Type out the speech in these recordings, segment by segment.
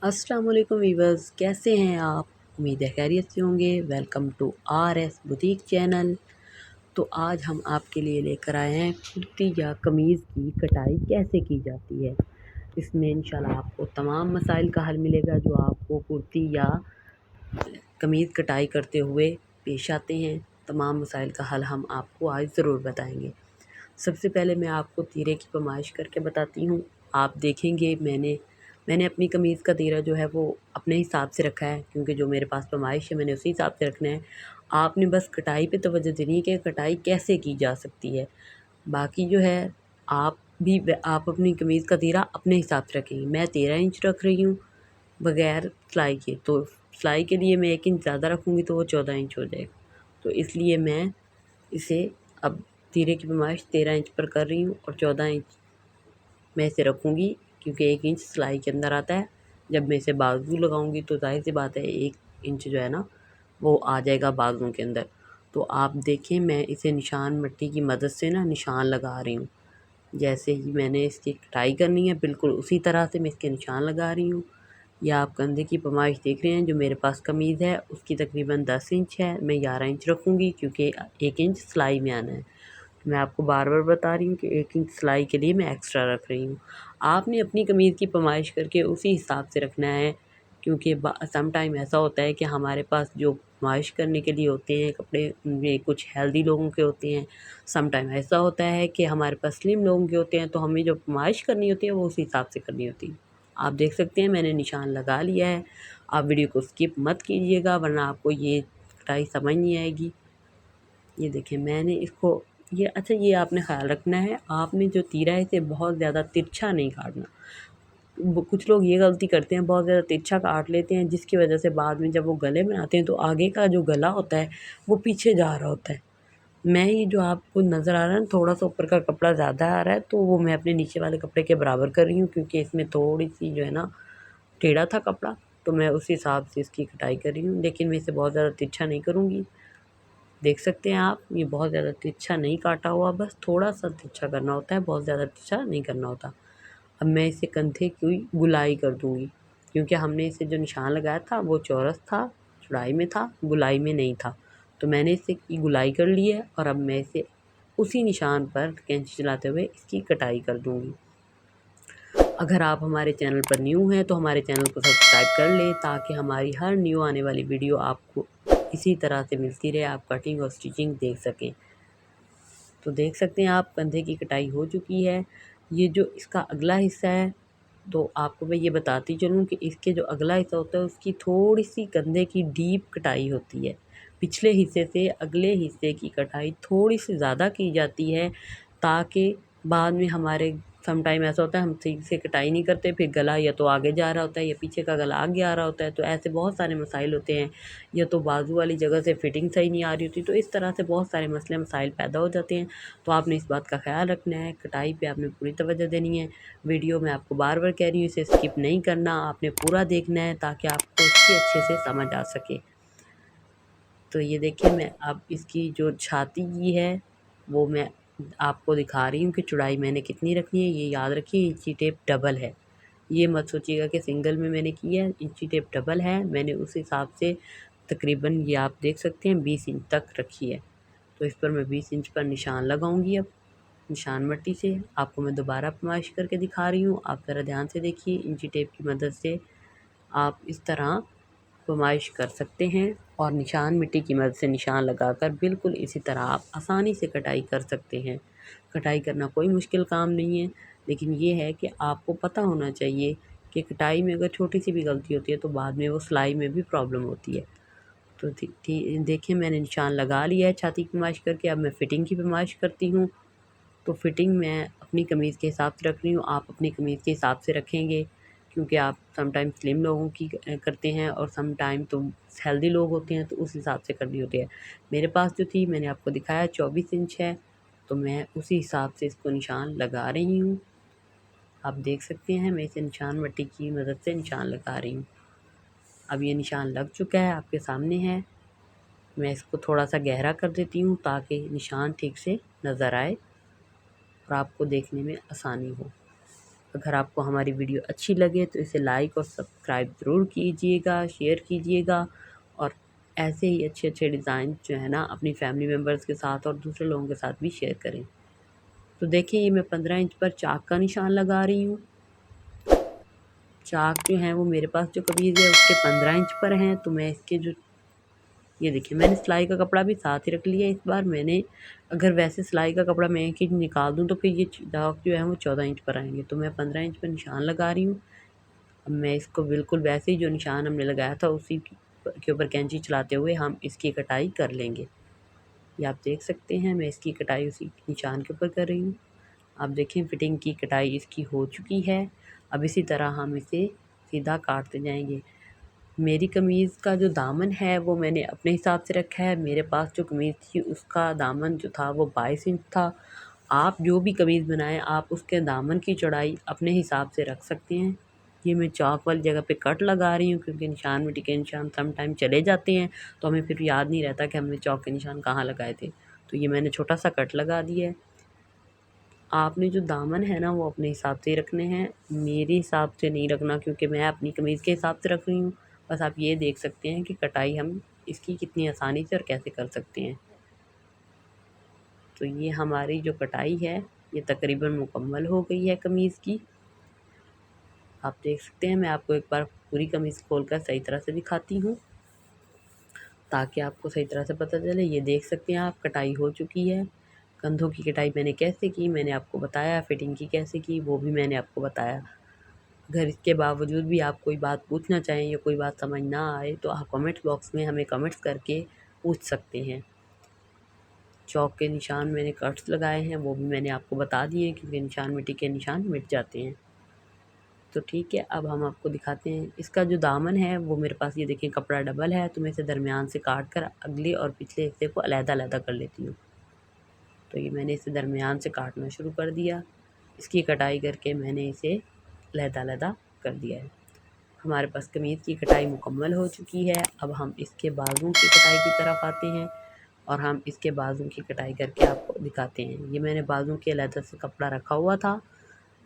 अस्सलाम वालेकुम वीवर्स, कैसे हैं आप? उम्मीद है खैरियत से होंगे। Welcome to RS boutique channel. तो आज हम आपके लिए लेकर आए हैं कुर्ती या कमीज़ की कटाई कैसे की जाती है। इसमें इंशाल्लाह आपको तमाम मसाइल का हल मिलेगा जो आपको कुर्ती या कमीज़ कटाई करते हुए पेश आते हैं। तमाम मसाइल का हल हम आपको आज ज़रूर बताएंगे। सबसे पहले मैं आपको तीरे की पैमाइश करके बताती हूँ। आप देखेंगे मैंने अपनी कमीज़ का तीरा जो है वो अपने हिसाब से रखा है, क्योंकि जो मेरे पास पैमाइश है मैंने उसी हिसाब से रखना है। आपने बस कटाई पे तवज्जो देनी है कि कटाई कैसे की जा सकती है। बाकी जो है आप अपनी कमीज़ का तीरा अपने हिसाब से रखेंगे। मैं 13 इंच रख रही हूँ बग़ैर सिलाई के, तो सिलाई के लिए मैं 1 इंच ज़्यादा रखूँगी तो वो 14 इंच हो जाएगा। तो इसलिए मैं इसे अब तीरे की पैमाइश 13 इंच पर कर रही हूँ और 14 इंच मैं इसे रखूँगी, क्योंकि 1 इंच सिलाई के अंदर आता है। जब मैं इसे बाजू लगाऊँगी तो ज़ाहिर-सी बात है 1 इंच जो है ना वो आ जाएगा बाजुओं के अंदर। तो आप देखें, मैं इसे निशान मट्टी की मदद से ना निशान लगा रही हूँ। जैसे ही मैंने इसकी कटाई करनी है बिल्कुल उसी तरह से मैं इसके निशान लगा रही हूँ। या आप कंधे की पैमाइश देख रहे हैं, जो मेरे पास कमीज़ है उसकी तकरीबन 10 इंच है, मैं 11 इंच रखूँगी क्योंकि 1 इंच सिलाई में आना है। मैं आपको बार-बार बता रही हूँ कि 1 इंच सिलाई के लिए मैं एक्स्ट्रा रख रही हूँ। आपने अपनी कमीज़ की पैमाइश करके उसी हिसाब से रखना है, क्योंकि सम टाइम ऐसा होता है कि हमारे पास जो पैमाइश करने के लिए होते हैं कपड़े, उनमें कुछ हेल्दी लोगों के होते हैं। सम टाइम ऐसा होता है कि हमारे पास स्लिम लोगों के होते हैं, तो हमें जो पैमाइश करनी होती है वो उस हिसाब से करनी होती है। आप देख सकते हैं मैंने निशान लगा लिया है। आप वीडियो को स्किप मत कीजिएगा वरना आपको ये कटाई समझ नहीं आएगी। ये देखिए मैंने इसको ये आपने ख़्याल रखना है, आपने जो तीरा है इसे बहुत ज़्यादा तिरछा नहीं काटना। कुछ लोग ये गलती करते हैं, बहुत ज़्यादा तिरछा काट लेते हैं, जिसकी वजह से बाद में जब वो गले बनाते हैं तो आगे का जो गला होता है वो पीछे जा रहा होता है। मैं ये जो आपको नज़र आ रहा है ना, थोड़ा सा ऊपर का कपड़ा ज़्यादा आ रहा है तो वो मैं अपने नीचे वाले कपड़े के बराबर कर रही हूँ, क्योंकि इसमें थोड़ी सी जो है ना टेढ़ा था कपड़ा, तो मैं उस हिसाब से इसकी कटाई कर रही हूँ। लेकिन मैं इसे बहुत ज़्यादा तिरछा नहीं करूँगी। देख सकते हैं आप, ये बहुत ज़्यादा तिरछा नहीं काटा हुआ, बस थोड़ा-सा तिरछा करना होता है, बहुत ज़्यादा तिरछा नहीं करना होता। अब मैं इसे कंधे की गोलाई कर दूँगी, क्योंकि हमने इसे जो निशान लगाया था वो चौरस था, चौड़ाई में था, गोलाई में नहीं था। तो मैंने इसे की गोलाई कर ली है और अब मैं इसे उसी निशान पर कैंची चलाते हुए इसकी कटाई कर दूँगी। अगर आप हमारे चैनल पर न्यू हैं तो हमारे चैनल को सब्सक्राइब कर लें, ताकि हमारी हर न्यू आने वाली वीडियो आपको इसी तरह से मिलती रहे, आप कटिंग और स्टिचिंग देख सकें। तो देख सकते हैं आप, कंधे की कटाई हो चुकी है। ये जो इसका अगला हिस्सा है, तो आपको मैं ये बताती चलूँ कि इसके जो अगला हिस्सा होता है उसकी थोड़ी-सी कंधे की डीप कटाई होती है। पिछले हिस्से से अगले हिस्से की कटाई थोड़ी-सी ज़्यादा की जाती है, ताकि बाद में हमारे सम टाइम ऐसा होता है हम ठीक से कटाई नहीं करते, फिर गला या तो आगे जा रहा होता है या पीछे का गला आगे आ रहा होता है, तो ऐसे बहुत सारे मसाइल होते हैं। या तो बाजू वाली जगह से फिटिंग सही नहीं आ रही होती, तो इस तरह से बहुत सारे मसले मसाइल पैदा हो जाते हैं। तो आपने इस बात का ख़्याल रखना है, कटाई पे आपने पूरी तवज्जो देनी है। वीडियो में आपको बार-बार कह रही हूँ, इसे स्किप नहीं करना, आपने पूरा देखना है ताकि आपको इसकी अच्छे से समझ आ सके। तो ये देखिए मैं अब इसकी जो छाती की है वो मैं आपको दिखा रही हूँ कि चौड़ाई मैंने कितनी रखनी है। ये याद रखिए इंची टेप डबल है, ये मत सोचिएगा कि सिंगल में मैंने की है, इंची टेप डबल है। मैंने उस हिसाब से तकरीबन ये आप देख सकते हैं 20 इंच तक रखी है। तो इस पर मैं 20 इंच पर निशान लगाऊंगी। अब निशान मट्टी से आपको मैं दोबारा पैमाइश करके दिखा रही हूँ, आप ज़रा ध्यान से देखिए। इंची टेप की मदद से आप इस तरह पैमाइश कर सकते हैं और निशान मिट्टी की मदद से निशान लगाकर बिल्कुल इसी तरह आप आसानी से कटाई कर सकते हैं। कटाई करना कोई मुश्किल काम नहीं है, लेकिन ये है कि आपको पता होना चाहिए कि कटाई में अगर छोटी सी भी गलती होती है तो बाद में वो सिलाई में भी प्रॉब्लम होती है। तो देखिए मैंने निशान लगा लिया है छाती की पैमाइश करके। अब मैं फ़िटिंग की पैमाइश करती हूँ। तो फ़िटिंग मैं अपनी कमीज़ के हिसाब से रख रही हूँ, आप अपनी कमीज़ के हिसाब से रखेंगे, क्योंकि आप सम टाइम स्लिम लोगों की करते हैं और सम टाइम तो हेल्दी लोग होते हैं, तो उस हिसाब से करनी होती है। मेरे पास जो थी मैंने आपको दिखाया 24 इंच है, तो मैं उसी हिसाब से इसको निशान लगा रही हूँ। आप देख सकते हैं मैं इसे निशान मट्टी की मदद से निशान लगा रही हूँ। अब ये निशान लग चुका है, आपके सामने है। मैं इसको थोड़ा सा गहरा कर देती हूँ ताकि निशान ठीक से नज़र आए और आपको देखने में आसानी हो। अगर आपको हमारी वीडियो अच्छी लगे तो इसे लाइक और सब्सक्राइब ज़रूर कीजिएगा, शेयर कीजिएगा और ऐसे ही अच्छे अच्छे डिज़ाइन जो है ना अपनी फैमिली मेम्बर्स के साथ और दूसरे लोगों के साथ भी शेयर करें। तो देखिए ये मैं 15 इंच पर चाक का निशान लगा रही हूँ। चाक जो है वो मेरे पास जो कमीज़ है उसके 15 इंच पर हैं, तो मैं इसके जो ये देखिए मैंने सिलाई का कपड़ा भी साथ ही रख लिया इस बार मैंने। अगर वैसे सिलाई का कपड़ा मैं 1 इंच निकाल दूँ तो फिर ये चाक जो है वो 14 इंच पर आएंगे, तो मैं 15 इंच पर निशान लगा रही हूँ। अब मैं इसको बिल्कुल वैसे ही जो निशान हमने लगाया था उसी के ऊपर कैंची चलाते हुए हम इसकी कटाई कर लेंगे। ये आप देख सकते हैं मैं इसकी कटाई उसी निशान के ऊपर कर रही हूँ। आप देखें फिटिंग की कटाई इसकी हो चुकी है। अब इसी तरह हम इसे सीधा काटते जाएंगे। मेरी कमीज़ का जो दामन है वो मैंने अपने हिसाब से रखा है। मेरे पास जो कमीज़ थी उसका दामन जो था वो 22 इंच था। आप जो भी कमीज़ बनाएं आप उसके दामन की चौड़ाई अपने हिसाब से रख सकते हैं। ये मैं चौक वाली जगह पे कट लगा रही हूँ क्योंकि निशान में टिके निशान सम टाइम चले जाते हैं, तो हमें फिर याद नहीं रहता कि हमने चौक के निशान कहाँ लगाए थे। तो ये मैंने छोटा सा कट लगा दिया है। आपने जो दामन है ना वो अपने हिसाब से ही रखने हैं, मेरे हिसाब से नहीं रखना क्योंकि मैं अपनी कमीज़ के हिसाब से रख रही हूँ। बस आप ये देख सकते हैं कि कटाई हम इसकी कितनी आसानी से और कैसे कर सकते हैं। तो ये हमारी जो कटाई है ये तकरीबन मुकम्मल हो गई है कमीज़ की। आप देख सकते हैं मैं आपको एक बार पूरी कमीज़ खोलकर सही तरह से दिखाती हूँ ताकि आपको सही तरह से पता चले। ये देख सकते हैं आप कटाई हो चुकी है। कंधों की कटाई मैंने कैसे की मैंने आपको बताया, फिटिंग की कैसे की वो भी मैंने आपको बताया। अगर इसके बावजूद भी आप कोई बात पूछना चाहें या कोई बात समझ ना आए तो आप कमेंट बॉक्स में हमें कमेंट्स करके पूछ सकते हैं। चौक के निशान मैंने कट्स लगाए हैं वो भी मैंने आपको बता दिए क्योंकि निशान मिट्टी के निशान मिट जाते हैं। तो ठीक है अब हम आपको दिखाते हैं इसका जो दामन है वो मेरे पास ये देखें कपड़ा डबल है, तो मैं इसे दरमियान से काट कर अगले और पिछले हिस्से को अलग-अलग कर लेती हूँ। तो ये मैंने इसे दरमियान से काटना शुरू कर दिया। इसकी कटाई करके मैंने इसे अलग-अलग कर दिया है। हमारे पास कमीज़ की कटाई मुकम्मल हो चुकी है। अब हम इसके बाजुओं की कटाई की तरफ आते हैं और हम इसके बाजुओं की कटाई करके आपको दिखाते हैं। ये मैंने बाजुओं के अलग से कपड़ा रखा हुआ था,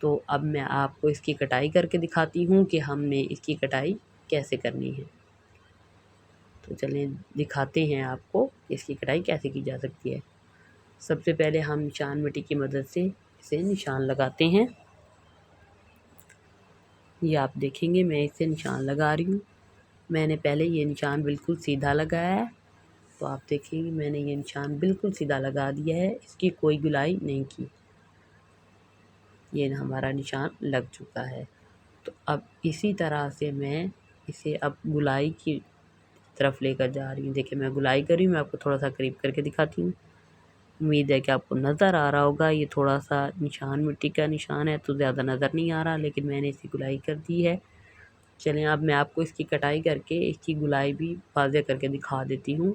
तो अब मैं आपको इसकी कटाई करके दिखाती हूँ कि हमने इसकी कटाई कैसे करनी है। तो चलें दिखाते हैं आपको कि इसकी कटाई कैसे की जा सकती है। सबसे पहले हम निशान मिट्टी की मदद से इसे निशान लगाते हैं। ये आप देखेंगे मैं इसे निशान लगा रही हूँ। मैंने पहले ये निशान बिल्कुल सीधा लगाया है, तो आप देखेंगे मैंने ये निशान बिल्कुल सीधा लगा दिया है, इसकी कोई गुलाई नहीं की। ये हमारा निशान लग चुका है। तो अब इसी तरह से मैं इसे अब गुलाई की तरफ लेकर जा रही हूँ। देखिए मैं गुलाई कर रही हूँ, मैं आपको थोड़ा सा करीब करके दिखाती हूँ। उम्मीद है कि आपको नज़र आ रहा होगा। ये थोड़ा सा निशान मिट्टी का निशान है तो ज़्यादा नज़र नहीं आ रहा, लेकिन मैंने इसकी गुलाई कर दी है। चलें अब मैं आपको इसकी कटाई करके इसकी गुलाई भी वाज़ेह करके दिखा देती हूँ।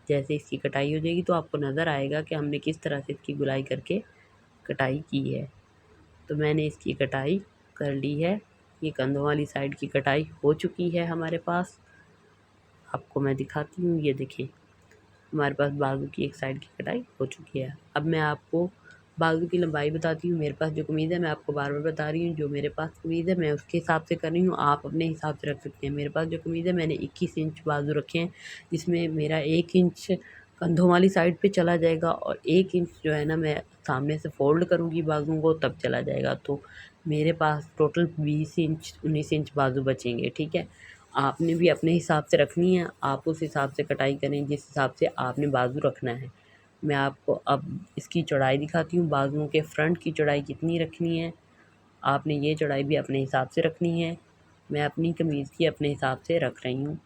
जैसे इसकी कटाई हो जाएगी तो आपको नज़र आएगा कि हमने किस तरह से इसकी गुलाई करके कटाई की है। तो मैंने इसकी कटाई कर ली है। ये कंधों वाली साइड की कटाई हो चुकी है हमारे पास। आपको मैं दिखाती हूँ, ये देखें हमारे पास बाजू की एक साइड की कटाई हो चुकी है। अब मैं आपको बाजू की लंबाई बताती हूँ। मेरे पास जो कमीज़ है मैं आपको बार-बार बता रही हूँ, जो मेरे पास कमीज़ है मैं उसके हिसाब से कर रही हूँ, आप अपने हिसाब से रख सकते हैं। मेरे पास जो कमीज़ है मैंने 21 इंच बाजू रखे हैं, जिसमें मेरा 1 इंच कंधों वाली साइड पे चला जाएगा और 1 इंच जो है ना मैं सामने से फ़ोल्ड करूँगी बाजुओं को तब चला जाएगा। तो मेरे पास टोटल 20 इंच 19 इंच बाजू बचेंगे, ठीक है। आपने भी अपने हिसाब से रखनी है, आप उस हिसाब से कटाई करें जिस हिसाब से आपने बाजू रखना है। मैं आपको अब इसकी चौड़ाई दिखाती हूँ, बाजुओं के फ्रंट की चौड़ाई कितनी रखनी है। आपने ये चौड़ाई भी अपने हिसाब से रखनी है। मैं अपनी कमीज़ की अपने हिसाब से रख रही हूँ।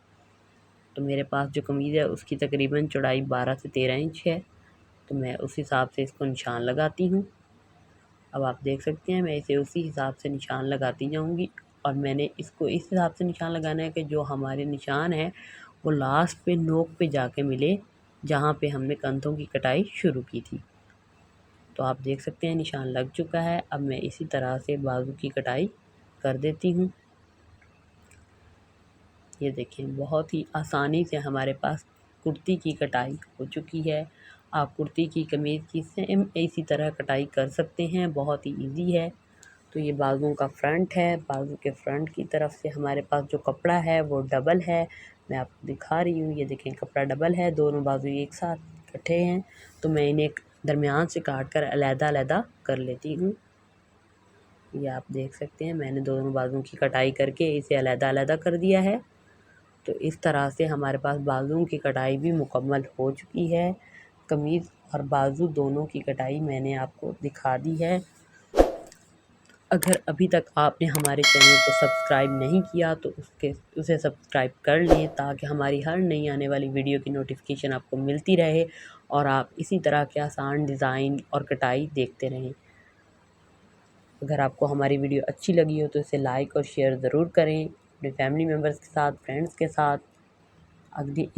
तो मेरे पास जो कमीज़ है उसकी तकरीबन चौड़ाई 12 से 13 इंच है, तो मैं उस हिसाब से इसको निशान लगाती हूँ। अब आप देख सकते हैं मैं इसे उसी हिसाब से निशान लगाती जाऊँगी और मैंने इसको इस हिसाब से निशान लगाना है कि जो हमारे निशान है वो लास्ट पे नोक पे जाके मिले जहाँ पे हमने कंधों की कटाई शुरू की थी। तो आप देख सकते हैं निशान लग चुका है। अब मैं इसी तरह से बाजू की कटाई कर देती हूँ। ये देखें बहुत ही आसानी से हमारे पास कुर्ती की कटाई हो चुकी है। आप कुर्ती की कमीज़ की सेम इसी तरह कटाई कर सकते हैं, बहुत ही ईज़ी है। तो ये बाजुओं का फ्रंट है। बाजू के फ्रंट की तरफ से हमारे पास जो कपड़ा है वो डबल है। मैं आपको दिखा रही हूँ, ये देखें कपड़ा डबल है, दोनों बाजू एक साथ इकट्ठे हैं। तो मैं इन्हें दरमियान से काट कर अलग-अलग कर लेती हूँ। ये आप देख सकते हैं मैंने दोनों बाजुओं की कटाई करके इसे अलग-अलग कर दिया है। तो इस तरह से हमारे पास बाजुओं की कटाई भी मुकम्मल हो चुकी है। कमीज़ और बाजू दोनों की कटाई मैंने आपको दिखा दी है। अगर अभी तक आपने हमारे चैनल को सब्सक्राइब नहीं किया तो उसे सब्सक्राइब कर लें, ताकि हमारी हर नई आने वाली वीडियो की नोटिफिकेशन आपको मिलती रहे और आप इसी तरह के आसान डिज़ाइन और कटाई देखते रहें। अगर आपको हमारी वीडियो अच्छी लगी हो तो इसे लाइक और शेयर ज़रूर करें अपने फैमिली मेम्बर्स के साथ, फ्रेंड्स के साथ। अगली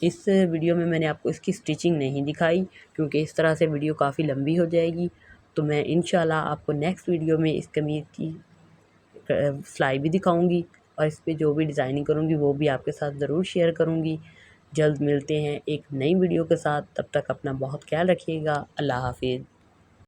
इस वीडियो में मैंने आपको इसकी स्टिचिंग नहीं दिखाई, क्योंकि इस तरह से वीडियो काफ़ी लंबी हो जाएगी। तो मैं इंशाल्लाह आपको नेक्स्ट वीडियो में इस कमीज़ की सिलाई भी दिखाऊंगी और इस पे जो भी डिज़ाइनिंग करूंगी वो भी आपके साथ ज़रूर शेयर करूंगी। जल्द मिलते हैं एक नई वीडियो के साथ, तब तक अपना बहुत ख्याल रखिएगा। अल्लाह हाफिज़।